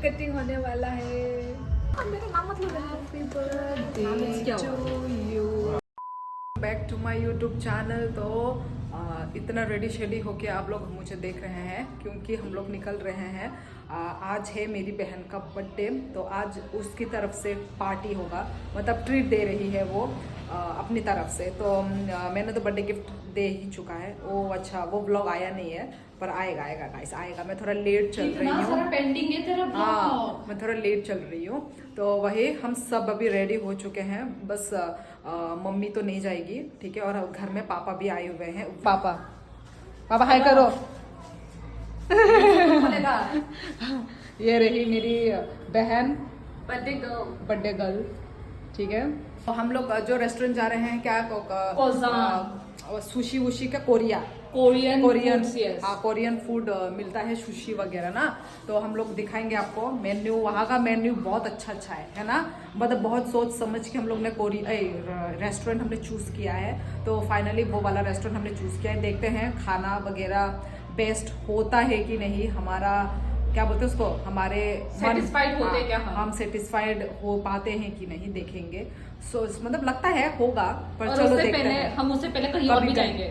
Cutting होने वाला है। मेरा नाम मतलब happy birthday to you. Back to my YouTube channel. तो इतना रेडी शेडी होके आप लोग मुझे देख रहे हैं क्योंकि हम लोग निकल रहे हैं। आज है मेरी बहन का बर्थडे, तो आज उसकी तरफ से पार्टी होगा, मतलब ट्रीट दे रही है वो अपनी तरफ से। तो मैंने तो बर्थडे गिफ्ट दे ही चुका है। वो अच्छा वो ब्लॉग आया नहीं है, पर आएगा आएगा गाइस आएगा। मैं थोड़ा लेट चल रही हूँ, पेंडिंग है तेरा ब्लॉग। हाँ मैं थोड़ा लेट चल रही हूँ। तो वही हम सब अभी रेडी हो चुके हैं, बस मम्मी तो नहीं जाएगी, ठीक है। और घर में पापा भी आए हुए हैं। पापा पापा हाय करो। ये रही मेरी बहन बर्थडे गर्ल, ठीक है। तो हम लोग जो रेस्टोरेंट जा रहे हैं, क्या सुशी वुशी का कोरियन हाँ कोरियन फूड मिलता है, सुशी वगैरह ना। तो हम लोग दिखाएंगे आपको मेन्यू। वहाँ का मेन्यू बहुत अच्छा है ना, मतलब बहुत सोच समझ के हम लोग ने रेस्टोरेंट हमने चूज किया है। तो फाइनली वो वाला रेस्टोरेंट हमने चूज किया है। देखते हैं खाना वगैरह बेस्ट होता है कि नहीं, हमारा क्या बोलते हैं उसको, हमारे सेटिस्फाइड होते हैं क्या हम सेटिस्फाइड हो पाते हैं कि नहीं, देखेंगे। सो मतलब लगता है होगा, पर चलो देखते हैं। हम उससे पहले कहीं और भी जाएंगे।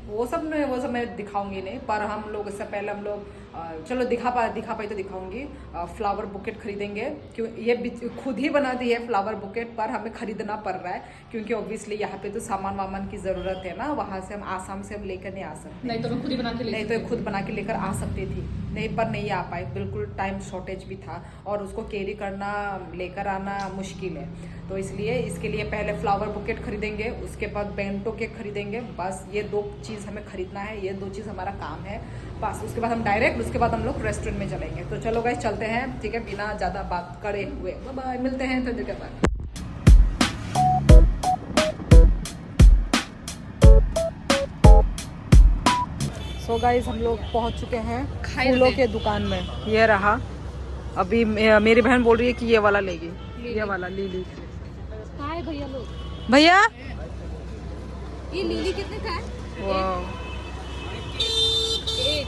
वो सब मैं दिखाऊंगी नहीं, पर हम लोग इससे पहले हम लोग चलो दिखा पाई तो दिखाऊंगी। फ्लावर बुकेट खरीदेंगे, क्यों ये खुद ही बना दी है फ्लावर बुकेट, पर हमें खरीदना पड़ रहा है क्योंकि ऑब्वियसली यहाँ पे तो सामान वामान की जरूरत है ना। वहाँ से हम आसाम से हम लेकर नहीं आ सकते, नहीं तो मैं खुद ही बना के नहीं तो खुद बना के लेकर आ सकती थी, नहीं पर नहीं आ पाए, बिल्कुल टाइम शॉर्टेज भी था और उसको कैरी करना लेकर आना मुश्किल है। तो इसलिए इसके लिए पहले फ्लावर बुकेट खरीदेंगे, उसके बाद बेंटो केक खरीदेंगे। बस ये 2 चीज़ हमें खरीदना है, ये 2 चीज़ हमारा काम है बस। उसके बाद हम डायरेक्ट उसके बाद हम लोग रेस्टोरेंट में चलेंगे। तो चलो गाइस चलते हैं, ठीक है, बिना ज़्यादा बात करे हुए। बाय बाय, मिलते हैं थोड़ी देर के बाद। सो गाइस हम लोग पहुंच चुके हैं फूलों के दुकान में। ये रहा, अभी मेरी बहन बोल रही है कि ये वाला लेगी, ये वाला लीली। भैया लोग, भैया ये लीली कितने का है? एक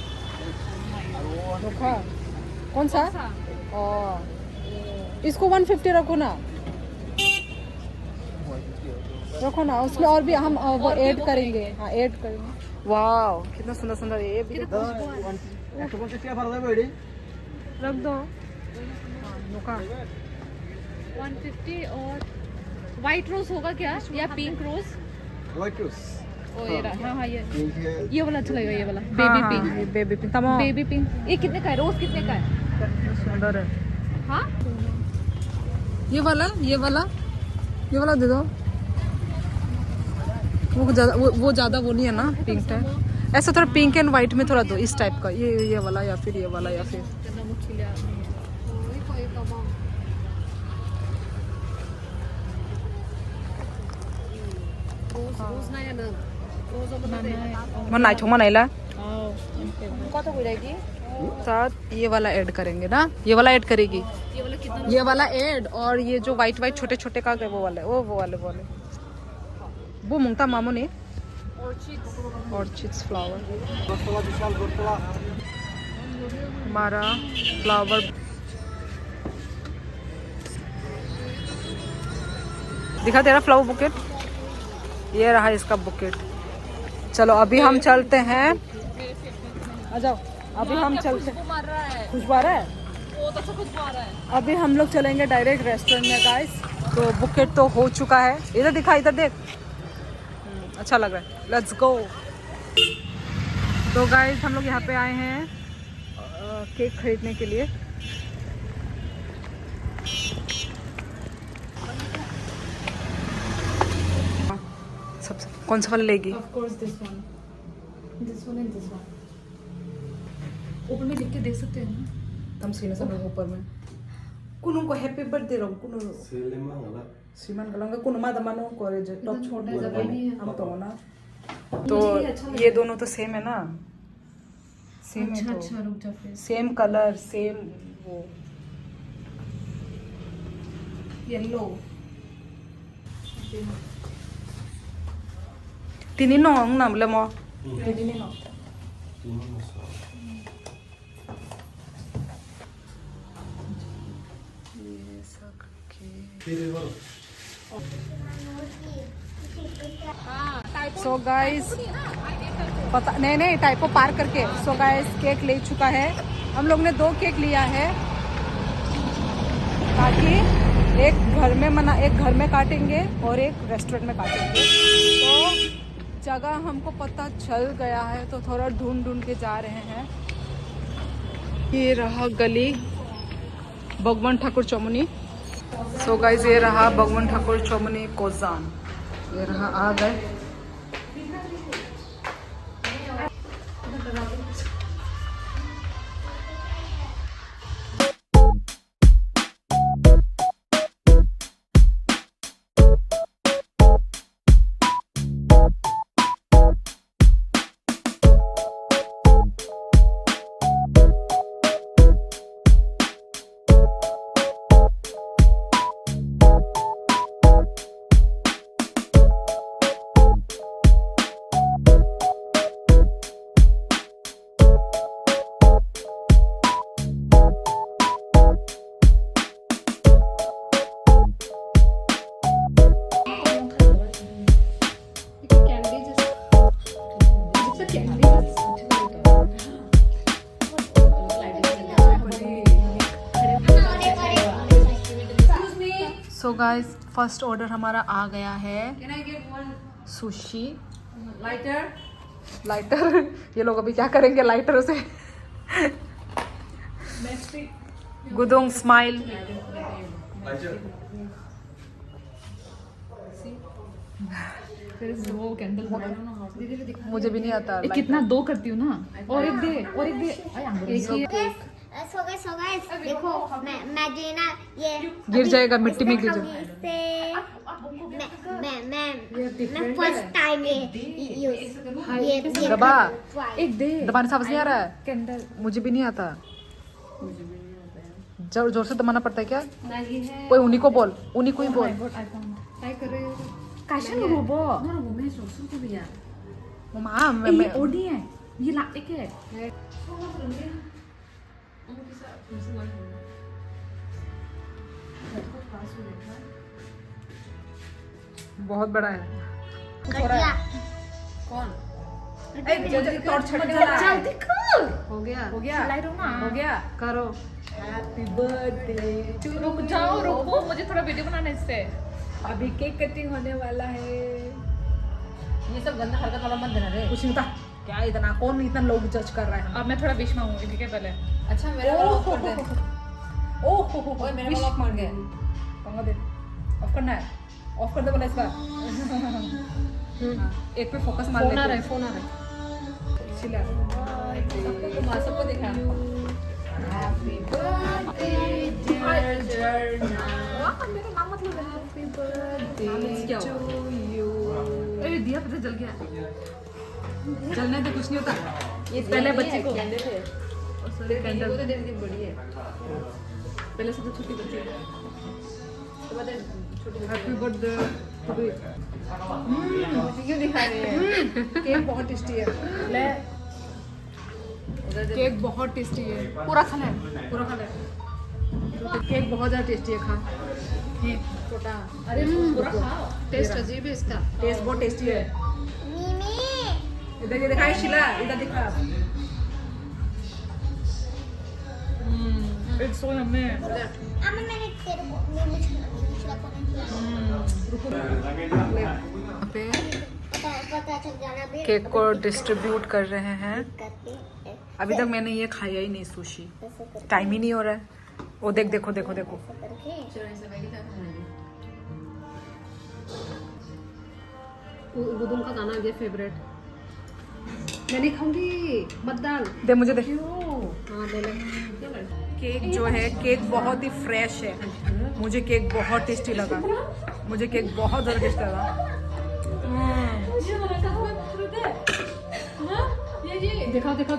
देखा कौन सा? इसको 150 रखो ना, रखो ना, उसमें और भी हम वो ऐड करेंगे। हाँ ऐड करेंगे। वाह कितना सुंदर सुंदर ये भी रख दो। हाँ, 150 और व्हाइट रोज होगा क्या या पिंक रोज? व्हाइट रोज। हाँ हाँ ये वाला अच्छा लगेगा, ये वाला बेबी पिंक। बेबी पिंक तमाम। बेबी पिंक ये कितने का है? रोज कितने का है? सुंदर है। हाँ ये वाला दे दो। वो ज्यादा वो नहीं है ना, पिंक टाइप। ऐसा थोड़ा पिंक एंड व्हाइट में थोड़ा दो, इस टाइप का। ये वाला या फिर ये वाला या फिर मनाई छो मनाई ला साथ ये वाला ऐड करेंगे ना, ये वाला ऐड करेगी, ये वाला ऐड। और ये जो व्हाइट व्हाइट छोटे छोटे का वो वाले वो मुंगता मामो ने ऑर्चिड्स फ्लावर। हमारा फ्लावर दिखा तेरा फ्लावर बुकेट, ये रहा इसका बुकेट। चलो अभी हम चलते हैं, आ जाओ अभी हम चलते हैं। खुशबू आ रहा है, अभी हम लोग चलेंगे डायरेक्ट रेस्टोरेंट में गाइस। तो बुकेट तो हो चुका है, इधर दिखा, इधर देख, अच्छा लग रहा है, लेट्स गो। तो गाइस हम लोग यहाँ पे आए हैं केक खरीदने के लिए। सबसे कौन सा वाला लेगी? Of course this one and this one। ऊपर में लिख के देख सकते हैं ना, तम सीने सब ऊपर में कुनु को हैप्पी बर्थडे रो कुनु सीमन गलंगा कुनु मा दमानो करे जे टॉप छोटा जगह नहीं है हम तो ना। तो ये दोनों तो सेम है ना, सेम है। तो अच्छा रुक जा, फिर सेम कलर सेम वो येलो तीन नोंग नाम ले मो तीन नोंग सो गाइस पता नहीं टाइपो पार करके। सो गाइस केक ले चुका है, हम लोग ने 2 केक लिया है ताकि एक घर में काटेंगे और एक रेस्टोरेंट में काटेंगे। तो जगह हमको पता चल गया है तो थोड़ा ढूंढ के जा रहे हैं। ये रहा गली भगवान ठाकुर चौमुनी। सो गाइस ये रहा भगवान ठाकुर चौमुनी कोजान। ये रहा आ गए। सो गाइस फर्स्ट ऑर्डर हमारा आ गया है सुशी। लाइटर ये लोग अभी क्या करेंगे लाइटर से। गुदोंग स्माइल। वो कैंडल मुझे भी नहीं आता कितना 2 करती हूँ ना। और एक दे सो गाइस देखो मैं जो है ना ये गिर जाएगा मिट्टी में गिर जाएगा। मैं फर्स्ट टाइम ये दबा एक दे दबाने से आवाज नहीं आ रहा है। कैंडल मुझे भी नहीं आता। जोर जोर से दबाना पड़ता है क्या? कोई उन्हीं को बोल, उन्हीं को ही बोल। माँ मैं ओडी है ये एक है। बहुत बड़ा है। कौन जल्दी टॉर्च छट जल्दी कर। हो गया ना हो गया करो। Happy birthday. रुक जाओ रुको मुझे थोड़ा वीडियो बनाना है इससे। अभी केक कटिंग होने वाला है। ये सब गंदा हरकत वाला मत देना रे। कुछ नहीं था क्या इतना, कौन इतना लोग जज कर रहा है। अब मैं थोड़ा विश मांगूंगी ठीक है पहले। अच्छा मेरा वाला ऑफ कर दे। ओह ओए मेरा वाला ऑफ मार गया। पंगा दे। ऑफ करना है, ऑफ कर दे बोला इस बार। एक पे फोकस मार ले। फोन आ रहा है चिल्ला। सबको दिखा। हैप्पी बर्थडे डियर जर्ना। मेरा नाम मतलब हैप्पी बर्थडे टू यू। अरे दिया पता जल गया। जलने से कुछ नहीं होता। ये पहले बच्चे को कैंडल है। कैंडल वो तो देख बड़ी है। पहले से तो छोटी बच्ची है। तो बता छोटी हैप्पी बर्थडे टू यू। मुझे क्यों दिखा रही है? केक बहुत टेस्टी है। ले केक बहुत टेस्टी है। पूरा खा ले, पूरा खा ले। केक बहुत ज़्यादा टेस्टी है। खा ये छोटा। अरे पूरा खाओ। टेस्ट अजीब है इसका। टेस्ट बहुत टेस्टी है। मिमी इधर ये दिखाए शिला, इधर दिखा। It's so yummy. अम्मा मैंने तेरे को मिमी यहाँ पे पता चल जाना भी केक को डिस्ट्रीब्यूट कर रहे हैं। करते अभी तक मैंने ये खाया ही नहीं सुशी। ऐसे करके टाइम ही नहीं हो रहा है। वो देखो गुदुम का गाना ये फेवरेट। मैं नहीं खाऊंगी मत डाल। दे मुझे दे। हाँ ले ले। केक जो है केक बहुत ही फ्रेश है। मुझे केक बहुत टेस्टी लगा। मुझे केक बहुत ज़्यादा टेस्टी लगा। दिखाओ देखो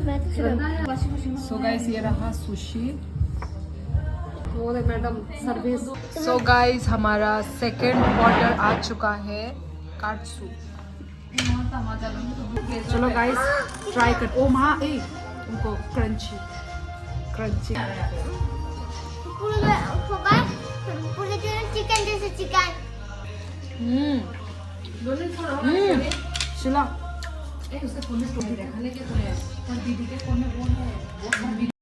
मैं सो गाइस ये रहा सुशी। वो मैडम सर्विस। सो गाइस हमारा सेकंड ऑर्डर आ चुका है काटसू। चलो गाइस ट्राई कर। ओ माँ ए उनको क्रंची पूरे चिकन जैसे चिकन शिला उसके फोन में स्टोरी देखने के तो है और दीदी के फोन में वो है वो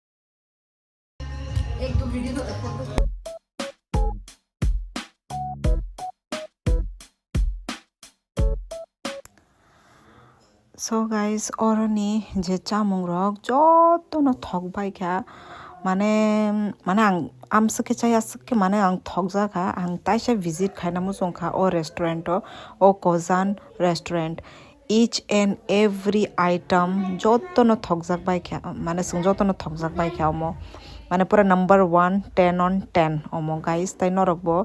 एक दो वीडियो तो photo So guys, oroni je chamung rok joto no thok bai kha mane ang amsake chai asake mane ang thok ja kha ang taisa visit khaina mu songkha o restaurant o Kozan restaurant each and every item joto no thok jak bai kha mane sung joto no thok jak bai kha mo মানে পুরা number 1 10 on 10 অমো guys তাই নরকবো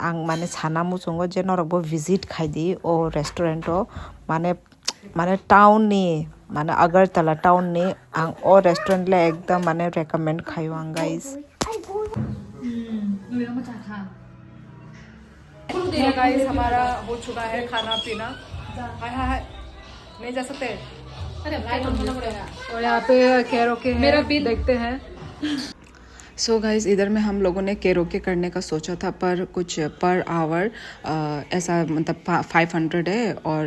আং মানে ছানা মুচুঙ্গ যে নরকবো visit খাইদি ও রেস্টুরেন্টও মানে মানে town নি মানে আগরতলা টাউন নি আং ও রেস্টুরেন্ট লে একদম মানে রেকমেন্ড খাইও আং গাইস मेरा मचा खा तो गाइस हमारा हो चुका है खाना पीना हाय हाय हाय नहीं जा सकते अरे लाइट ऑन करना पड़ेगा और यहाँ पे कैरोके मेरा बिल देखते हैं सो गाइस इधर में हम लोगों ने केरोके करने का सोचा था पर कुछ पर आवर ऐसा मतलब 500 है और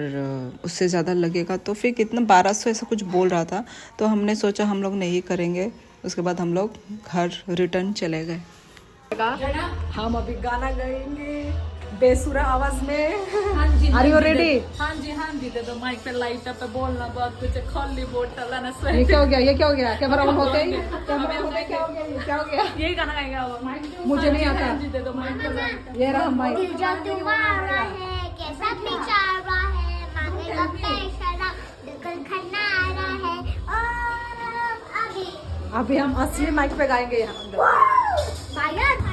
उससे ज़्यादा लगेगा तो फिर कितना 1200 ऐसा कुछ बोल रहा था तो हमने सोचा हम लोग नहीं करेंगे उसके बाद हम लोग घर रिटर्न चले गए हम अभी गाना गाएंगे बेसुरा आवाज में हाँ जी आर यू रेडी हाँ जी दे दो माइक पे लाइट पे बोलना बहुत कुछ खाली बोतल ना ये क्या हो गया ये क्या हो गया कैमरा ऑन होते ही कैमरा ऑन होते ही क्या हो गया ये क्या हो गया यही गाना गाएगा वो मुझे नहीं आता हाँ जी दे दो माइक पे लाइट ये रहा माइक दिल जो तुम्हारा है कैसा बेचारा है मांगेगा पैसा दिल खन्नारा है और अभी हम असली माइक पे गाएंगे यहाँ अंदर फायर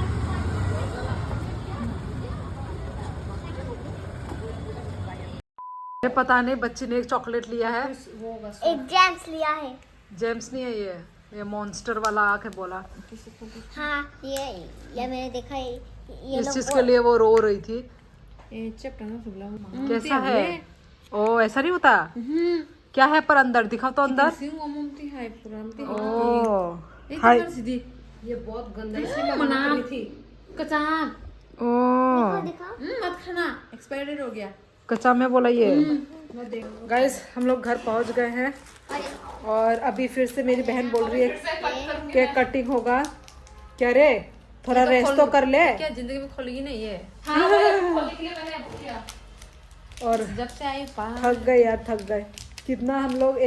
मुझे पता नहीं बच्ची ने एक चॉकलेट लिया है एक जेम्स लिया है जेम्स नहीं है ये मॉन्स्टर वाला आके बोला हाँ ये मैंने देखा है ये इस लोग चीज के लिए वो रो रही थी कैसा है ओ ऐसा नहीं होता क्या है पर अंदर दिखाओ तो अंदर ओ हाय ये बहुत गंदा है मना कच्चा ओ दिखाओ मत खाना एक्सपायर्ड हो गया कच्चा में बोला ये गाइस हम लोग घर पहुंच गए हैं और अभी फिर से मेरी बहन बोल रही है केक कटिंग होगा क्या रे थोड़ा रेस्ट तो कर ले क्या जिंदगी में खोलेगी नहीं ये और जब से आई थक गए यार थक गए कितना हम लोग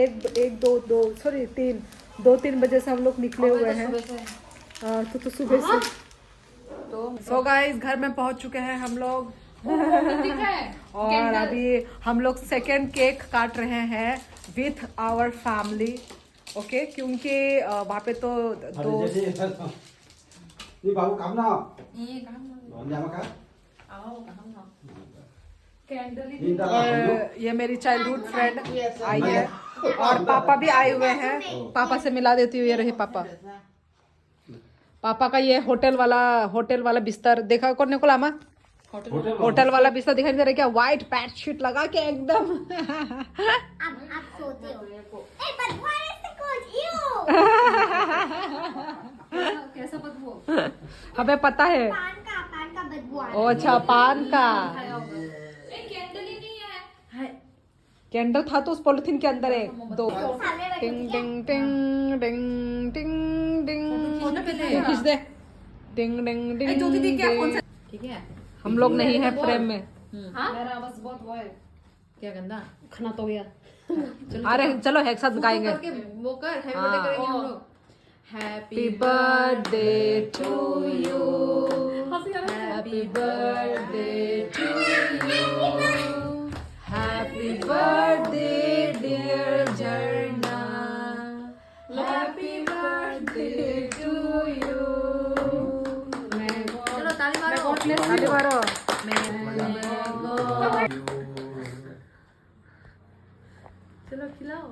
दो तीन बजे से हम लोग निकले हुए हैं तो सुबह से सो गाइस घर में पहुंच चुके हैं हम लोग और अभी हम लोग सेकेंड केक काट रहे हैं विथ आवर फैमिली ओके क्योंकि वहाँ पे तो दो đi vào cắm nào ये काम nhà mà cá आओ काम ना candle đi ra là không और ये मेरी चाइल्डहुड फ्रेंड आई है और पापा भी आए हुए हैं पापा से मिला देती हूँ ये रहे पापा पापा का ये होटल वाला बिस्तर देखा कौन ने को लामा होटल वाला बिस्तर दिखाई नहीं दे रहा क्या व्हाइट पैड शीट लगा के एकदम आप सोते हो ए but what is the code you कैसा बदबू हमें पता है पान का बदबू आ ओ अच्छा पान का कैंडल ही नहीं है कैंडल था तो उस पॉलिथीन के अंदर है दो सामने रख टिंग टिंग टिंग टिंग टिंग टिंग फोटो पे ले खींच दे टिंग टिंग टिंग ज्योति दी क्या कौन सा ठीक है हम लोग नहीं है फ्रेम में मेरा आवाज बहुत वो है क्या गंदा खाना तो गया अरे चलो एक साथ गाएंगे करके वो कर हैप्पी बर्थडे करेंगे हम लोग happy birthday to you happy birthday to you happy birthday dear Jarna happy birthday to you चलो ताली मारो ताली मारो चलो खिलाओ